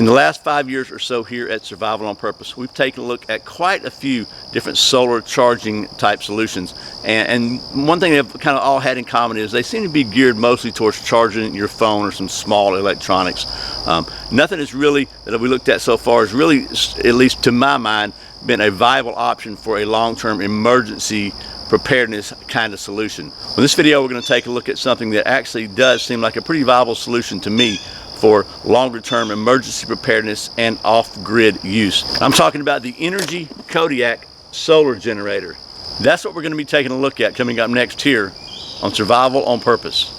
In the last 5 years or so here at Survival on Purpose, we've taken a look at quite a few different solar charging type solutions. And one thing they've kind of all had in common is they seem to be geared mostly towards charging your phone or some small electronics. Nothing is really, that we looked at so far, has really, at least to my mind, been a viable option for a long-term emergency preparedness kind of solution. In this video, we're going to take a look at something that actually does seem like a pretty viable solution to me for longer-term emergency preparedness and off-grid use. I'm talking about the Inergy Kodiak solar generator. That's what we're going to be taking a look at coming up next here on Survival on Purpose.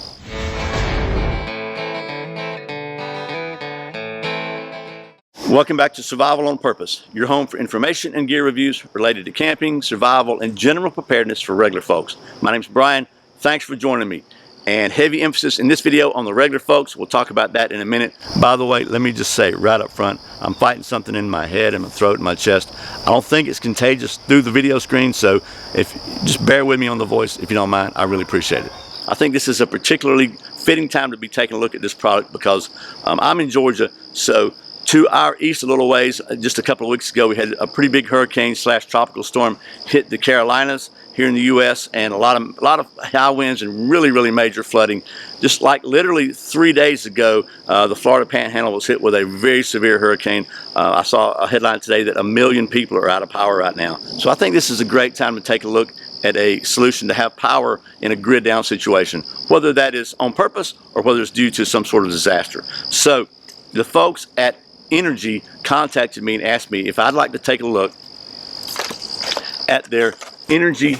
Welcome back to Survival on Purpose, your home for information and gear reviews related to camping, survival, and general preparedness for regular folks. My name's Brian. Thanks for joining me. And heavy emphasis in this video on the regular folks. We'll talk about that in a minute. By the way, let me just say right up front, I'm fighting something in my head and my throat and my chest. I don't think it's contagious through the video screen, so just bear with me on the voice if you don't mind. I really appreciate it. I think this is a particularly fitting time to be taking a look at this product because I'm in Georgia, so to our east a little ways, just a couple of weeks ago, we had a pretty big hurricane / tropical storm hit the Carolinas here in the U.S. and a lot of high winds and really major flooding. Just like literally 3 days ago, the Florida Panhandle was hit with a very severe hurricane. I saw a headline today that 1 million people are out of power right now. So I think this is a great time to take a look at a solution to have power in a grid down situation, whether that is on purpose or whether it's due to some sort of disaster. So the folks at Energy contacted me and asked me if I'd like to take a look at their Energy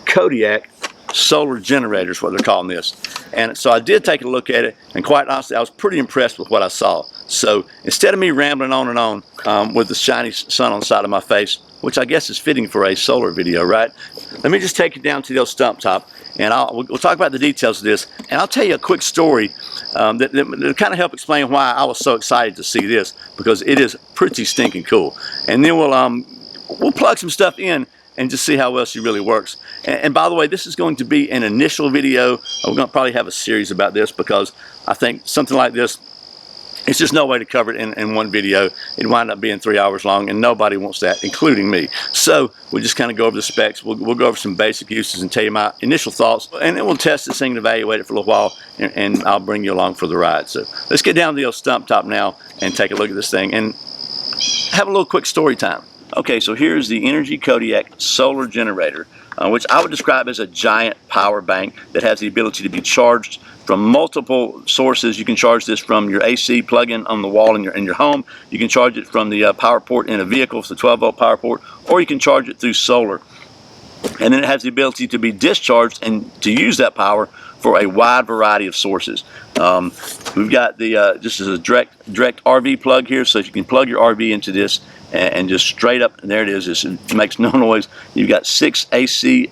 Kodiak solar generators, what they're calling this. And so I did take a look at it, and quite honestly, I was pretty impressed with what I saw. So instead of me rambling on and on with the shiny sun on the side of my face, which I guess is fitting for a solar video, right? Let me just take you down to the old stump top, and we'll talk about the details of this, and I'll tell you a quick story that kind of help explain why I was so excited to see this, because it is pretty stinking cool. And then we'll plug some stuff in and just see how well she really works. And by the way, this is going to be an initial video. We're going to probably have a series about this because I think something like this, it's just no way to cover it in one video. It'd wind up being 3 hours long, and nobody wants that, including me. So we'll just kind of go over the specs. We'll go over some basic uses and tell you my initial thoughts, and then we'll test this thing and evaluate it for a little while, and I'll bring you along for the ride. So let's get down to the old stump top now and take a look at this thing and have a little quick story time. Okay, so here's the Energy Kodiak solar generator, which I would describe as a giant power bank that has the ability to be charged from multiple sources. You can charge this from your AC plug-in on the wall in your home. You can charge it from the power port in a vehicle, it's a 12-volt power port, or you can charge it through solar. And then it has the ability to be discharged and to use that power for a wide variety of sources. We've got this is a direct RV plug here, so you can plug your RV into this and just straight up, and there it is. It makes no noise. You've got 6 AC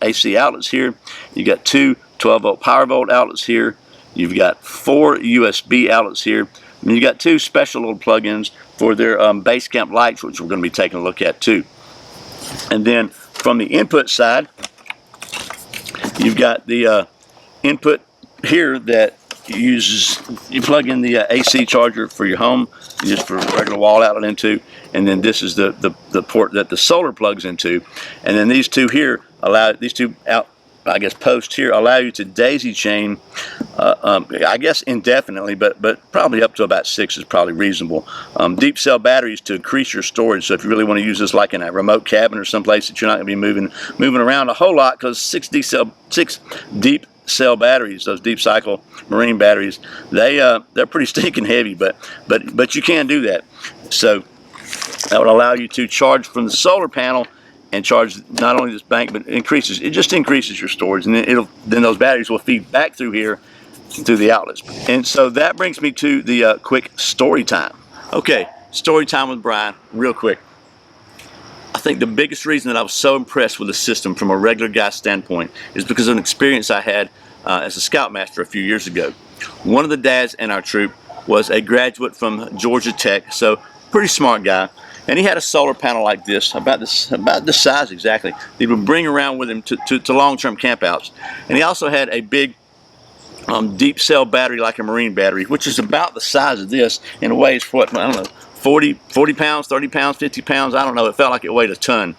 AC outlets here. You've got 2 12-volt power volt outlets here. You've got 4 USB outlets here. And you've got 2 special little plug-ins for their base camp lights, which we're going to be taking a look at too. And then from the input side, you've got the input here that you plug in the AC charger for your home, just for regular wall outlet into, and then this is the port that the solar plugs into, and then these two here posts here allow you to daisy chain, I guess indefinitely, but probably up to about 6 is probably reasonable. Deep cell batteries to increase your storage. So if you really want to use this like in a remote cabin or someplace that you're not going to be moving around a whole lot, because 6 deep cell batteries, those deep cycle marine batteries, they're pretty stinking heavy, but you can do that. So that would allow you to charge from the solar panel and charge not only this bank, but it just increases your storage, and then those batteries will feed back through here through the outlets. And so that brings me to the quick story time. Okay, story time with Brian, real quick. I think the biggest reason that I was so impressed with the system from a regular guy standpoint is because of an experience I had as a scoutmaster a few years ago. One of the dads in our troop was a graduate from Georgia Tech, so pretty smart guy. And he had a solar panel like this, about this size exactly, that he would bring around with him to long-term campouts. And he also had a big deep cell battery like a marine battery, which is about the size of this and weighs what, I don't know, 40 pounds, 30 pounds, 50 pounds, I don't know. It felt like it weighed a ton.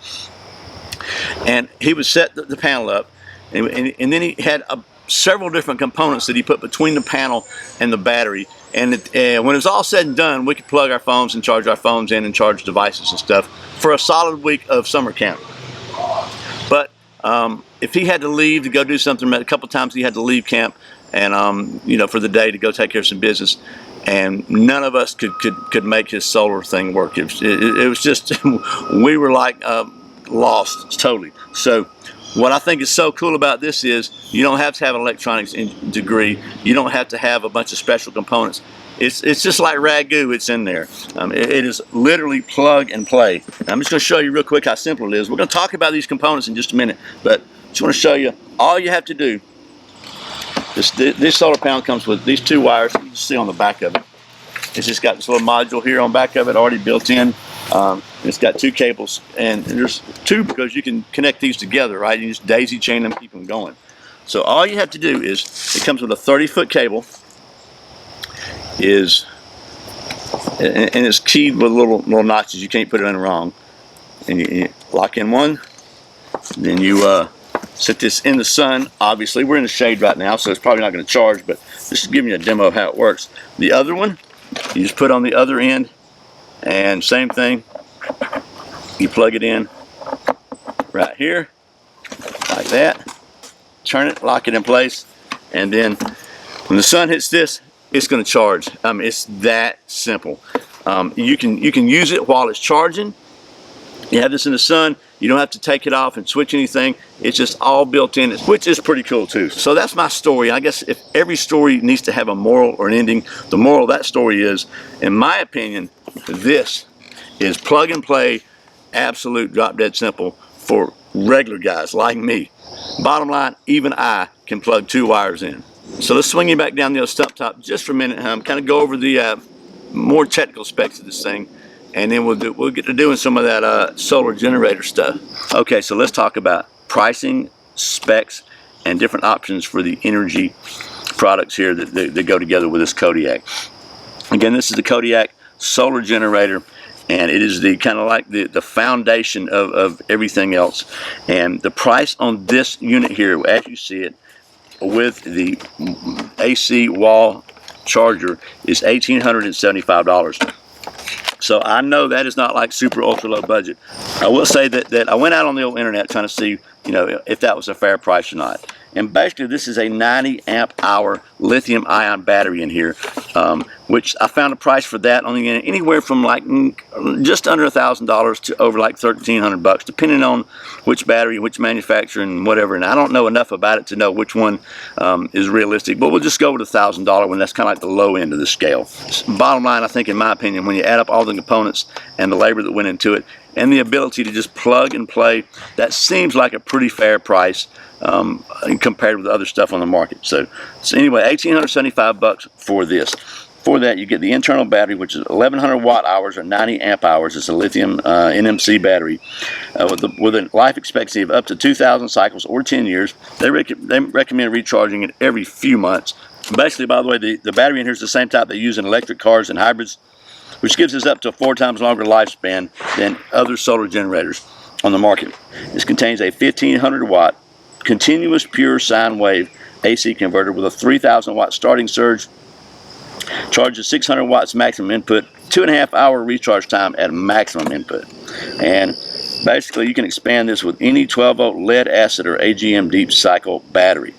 And he would set the panel up, and then he had several different components that he put between the panel and the battery. And when it was all said and done, we could plug our phones and charge our phones in and charge devices and stuff for a solid week of summer camp. But if he had to leave to go do something, a couple times he had to leave camp and you know, for the day to go take care of some business, and none of us could make his solar thing work. It was just we were like lost totally. So what I think is so cool about this is you don't have to have an electronics degree. You don't have to have a bunch of special components. It's just like ragu. It's in there. It is literally plug and play. And I'm just going to show you real quick how simple it is. We're going to talk about these components in just a minute, but just want to show you all you have to do. This solar panel comes with these two wires. You can see on the back of it. It's just got this little module here on back of it already built in. It's got two cables, and there's two because you can connect these together, right? You just daisy chain them, keep them going. So all you have to do is, it comes with a 30-foot cable, and it's keyed with little notches. You can't put it in wrong. And you lock in one, then you set this in the sun. Obviously, we're in the shade right now, so it's probably not going to charge, but this is giving you a demo of how it works. The other one, you just put on the other end, and same thing. You plug it in right here, like that. Turn it, lock it in place, and then when the sun hits this, it's going to charge. It's that simple. You can use it while it's charging. You have this in the sun. You don't have to take it off and switch anything. It's just all built in, which is pretty cool too. So that's my story. I guess if every story needs to have a moral or an ending, the moral of that story is, in my opinion, this is plug and play, absolute drop dead simple for regular guys like me. Bottom line, even I can plug two wires in. So let's swing you back down the other stump top just for a minute, kind of go over the more technical specs of this thing, and then we'll get to doing some of that solar generator stuff. Okay, so let's talk about pricing, specs, and different options for the energy products here that go together with this Kodiak. Again, this is the Kodiak solar generator, and it is the kind of like the foundation of everything else. And the price on this unit here, as you see it, with the AC wall charger, is $1,875. So I know that is not like super ultra low budget. I will say that I went out on the old internet trying to see, you know, if that was a fair price or not. And basically this is a 90 amp hour lithium ion battery in here, which I found a price for that only anywhere from like just under $1,000 to over like $1,300, depending on which battery, which manufacturer, and whatever. And I don't know enough about it to know which one is realistic, but we'll just go with $1,000 one. That's kind of like the low end of the scale. Bottom line, I think in my opinion, when you add up all the components and the labor that went into it and the ability to just plug and play, that seems like a pretty fair price compared with other stuff on the market. So anyway, $1,875 for this. For that, you get the internal battery, which is 1,100 watt hours or 90 amp hours. It's a lithium NMC battery with a life expectancy of up to 2,000 cycles or 10 years. They recommend recharging it every few months. Basically, by the way, the battery in here is the same type they use in electric cars and hybrids, which gives us up to 4 times longer lifespan than other solar generators on the market. This contains a 1,500 watt continuous pure sine wave AC converter with a 3,000 watt starting surge, charges 600 watts maximum input, 2.5 hour recharge time at maximum input. And basically you can expand this with any 12 volt lead acid or AGM deep cycle battery.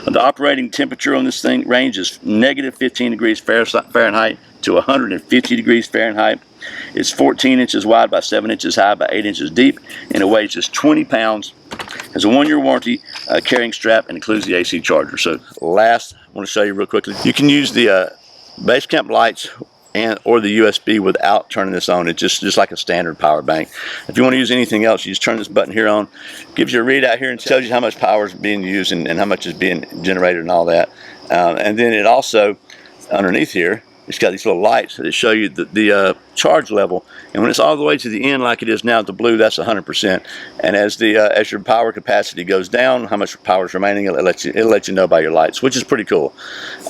The operating temperature on this thing ranges negative 15 degrees Fahrenheit to 150 degrees Fahrenheit. It's 14 inches wide by 7 inches high by 8 inches deep, and it weighs just 20 pounds. Has a 1-year warranty, carrying strap, and includes the AC charger. So last, I want to show you real quickly. You can use the base camp lights or the USB without turning this on. It's just like a standard power bank. If you want to use anything else, you just turn this button here on. Gives you a readout here and tells you how much power is being used and how much is being generated and all that. And then it also, underneath here, it's got these little lights that show you the charge level, and when it's all the way to the end like it is now, the blue, that's 100%. And as your power capacity goes down, how much power is remaining, it'll let you know by your lights, which is pretty cool.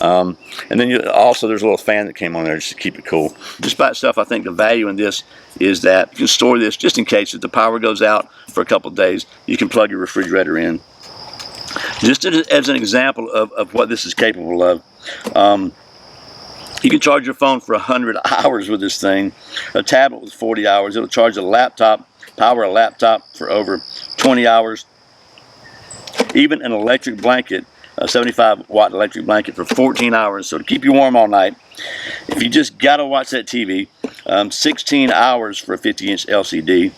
And then also there's a little fan that came on there just to keep it cool. Just by itself, I think the value in this is that you can store this just in case if the power goes out for a couple of days, you can plug your refrigerator in. Just as an example of what this is capable of, you can charge your phone for 100 hours with this thing, a tablet with 40 hours. It'll charge a laptop, power a laptop for over 20 hours. Even an electric blanket, a 75-watt electric blanket for 14 hours, so to keep you warm all night. If you just gotta watch that TV, 16 hours for a 50-inch LCD.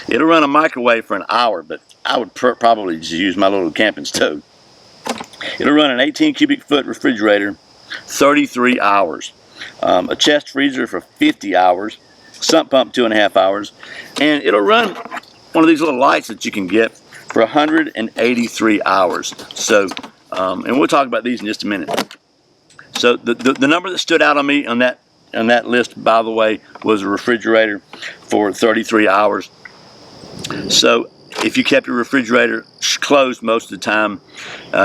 It'll run a microwave for an hour, but I would probably just use my little camping stove. It'll run an 18 cubic foot refrigerator, 33 hours. A chest freezer for 50 hours, sump pump 2.5 hours, and it'll run one of these little lights that you can get for 183 hours. So, and we'll talk about these in just a minute. So the number that stood out on me on that list, by the way, was a refrigerator for 33 hours. So if you kept your refrigerator closed most of the time,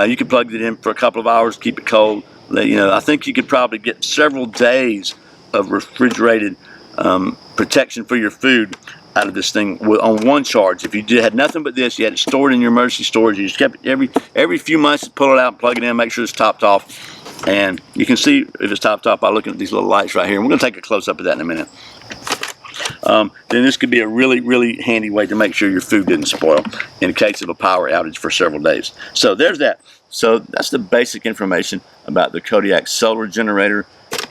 you could plug it in for a couple of hours, keep it cold. You know, I think you could probably get several days of refrigerated protection for your food out of this thing on one charge. If you had nothing but this, you had it stored in your emergency storage. You just kept it every few months, pull it out, plug it in, make sure it's topped off. And you can see if it's topped off by looking at these little lights right here. And we're going to take a close-up of that in a minute. Then this could be a really, really handy way to make sure your food didn't spoil in case of a power outage for several days. So there's that. So that's the basic information about the Kodiak solar generator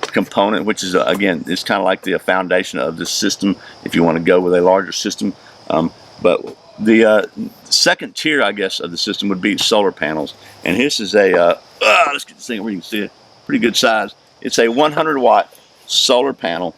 component, which is, again, it's kind of like the foundation of this system if you want to go with a larger system. But the second tier, I guess, of the system would be solar panels. And this is a, let's get this thing where you can see it, pretty good size. It's a 100-watt solar panel,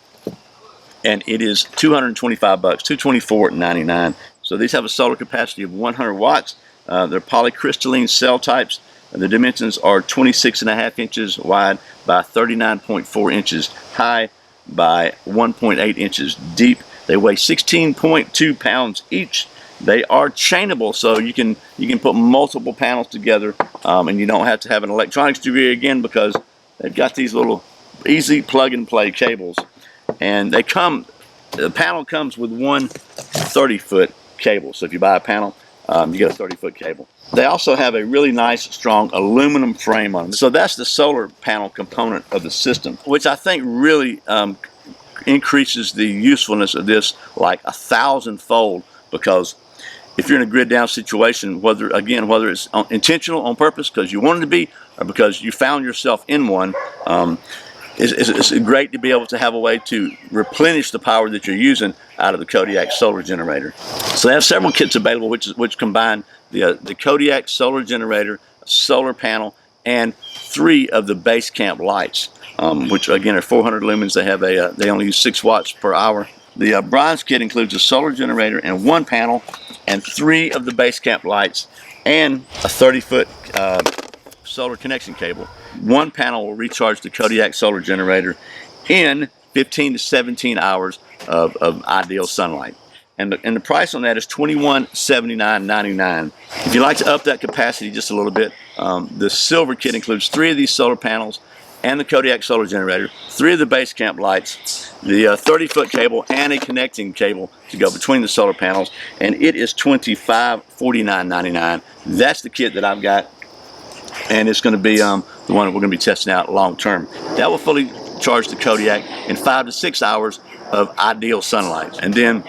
and it is $225, $224.99. So these have a solar capacity of 100 watts. They're polycrystalline cell types. The dimensions are 26.5 inches wide by 39.4 inches high by 1.8 inches deep. They weigh 16.2 pounds each. They are chainable, so you can put multiple panels together, and you don't have to have an electronics degree again because they've got these little easy plug-and-play cables. And the panel comes with one 30-foot cable. So if you buy a panel, you get a 30-foot cable. They also have a really nice, strong aluminum frame on them. So that's the solar panel component of the system, which I think really increases the usefulness of this like 1,000-fold, because if you're in a grid down situation, whether it's intentional on purpose because you wanted to be, or because you found yourself in one, it's great to be able to have a way to replenish the power that you're using out of the Kodiak solar generator. So they have several kits available which combine the Kodiak solar generator, solar panel, and 3 of the base camp lights, which again are 400 lumens. They only use 6 watts per hour. The bronze kit includes a solar generator and 1 panel, and 3 of the base camp lights, and a 30-foot solar connection cable. 1 panel will recharge the Kodiak solar generator in 15 to 17 hours of ideal sunlight. And the price on that is $2179.99. If you'd like to up that capacity just a little bit, the silver kit includes 3 of these solar panels and the Kodiak solar generator, 3 of the base camp lights, the 30-foot cable, and a connecting cable to go between the solar panels, and it is $2549.99. That's the kit that I've got, and it's going to be the one that we're going to be testing out long term. That will fully charge the Kodiak in 5 to 6 hours of ideal sunlight. And then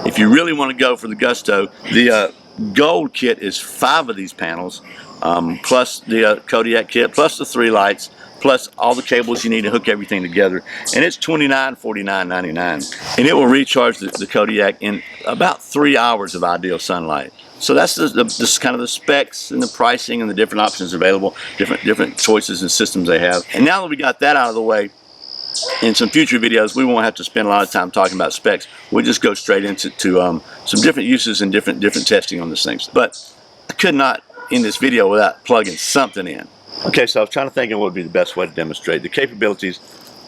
if you really want to go for the gusto, the gold kit is 5 of these panels, plus the Kodiak kit, plus the 3 lights, plus all the cables you need to hook everything together, and it's $2949.99. And it will recharge the Kodiak in about 3 hours of ideal sunlight. So that's the kind of the specs and the pricing and the different options available, different choices and systems they have. And now that we got that out of the way, in some future videos, we won't have to spend a lot of time talking about specs. We'll just go straight into some different uses and different testing on these things. But I could not end this video without plugging something in. Okay, so I was trying to think of what would be the best way to demonstrate the capabilities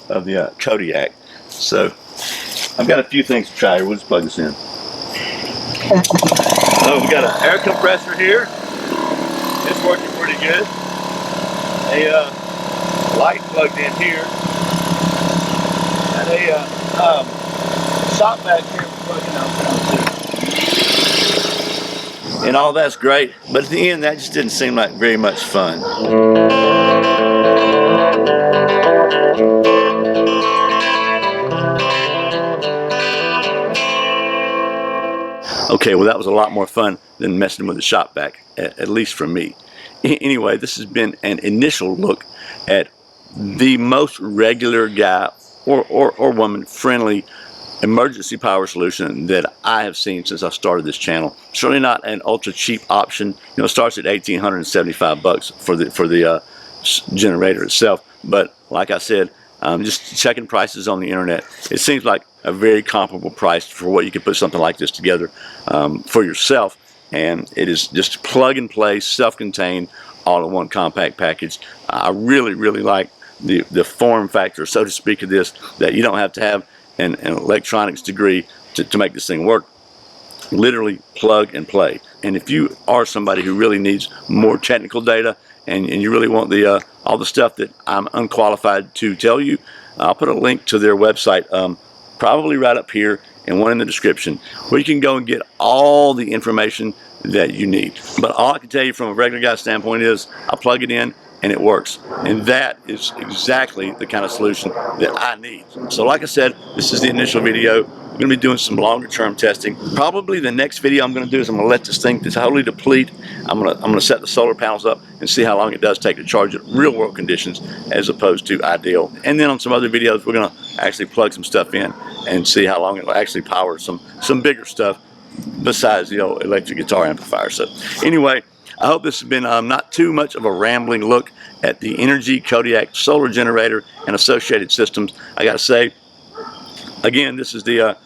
of the Kodiak. So I've got a few things to try here. We'll just plug this in. Oh, we got an air compressor here. It's working pretty good. A light plugged in here. And a shop back here plugging out too. And all that's great, but at the end that just didn't seem like very much fun. Okay, well that was a lot more fun than messing with the shop vac, at least for me. Anyway, this has been an initial look at the most regular guy or woman friendly emergency power solution that I have seen since I started this channel. Certainly not an ultra cheap option. You know, it starts at $1,875 for the generator itself. But like I said, just checking prices on the internet, it seems like a very comparable price for what you can put something like this together for yourself. And it is just plug and play, self-contained, all in one compact package. I really, really like the form factor, so to speak, of this, that you don't have to have an electronics degree to make this thing work. Literally plug and play. And if you are somebody who really needs more technical data and you really want the all the stuff that I'm unqualified to tell you, I'll put a link to their website probably right up here and one in the description, where you can go and get all the information that you need. But all I can tell you from a regular guy standpoint is I plug it in and it works. And that is exactly the kind of solution that I need. So like I said, this is the initial video. I'm going to be doing some longer term testing. Probably the next video I'm going to do is I'm going to let this thing totally deplete. I'm going to set the solar panels up and see how long it does take to charge at real world conditions as opposed to ideal. And then on some other videos, we're going to actually plug some stuff in and see how long it will actually power some bigger stuff besides the old electric guitar amplifier. So anyway, I hope this has been not too much of a rambling look at the Inergy Kodiak solar generator and associated systems. I got to say, again, this is the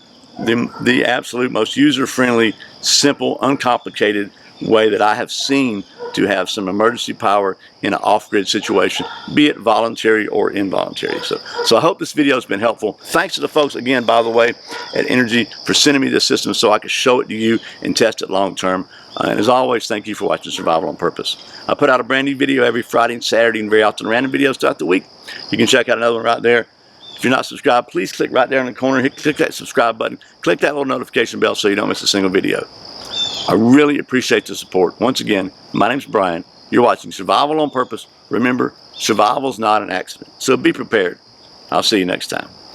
absolute most user-friendly, simple, uncomplicated way that I have seen to have some emergency power in an off-grid situation, be it voluntary or involuntary. So I hope this video has been helpful. Thanks to the folks, again, by the way, at Inergy for sending me this system so I could show it to you and test it long-term. And as always, thank you for watching Survival on Purpose. I put out a brand new video every Friday and Saturday, and very often random videos throughout the week. You can check out another one right there. If you're not subscribed, please click right there in the corner, click that subscribe button, click that little notification bell so you don't miss a single video. I really appreciate the support. Once again, my name's Brian. You're watching Survival on Purpose. Remember, survival's not an accident, so be prepared. I'll see you next time.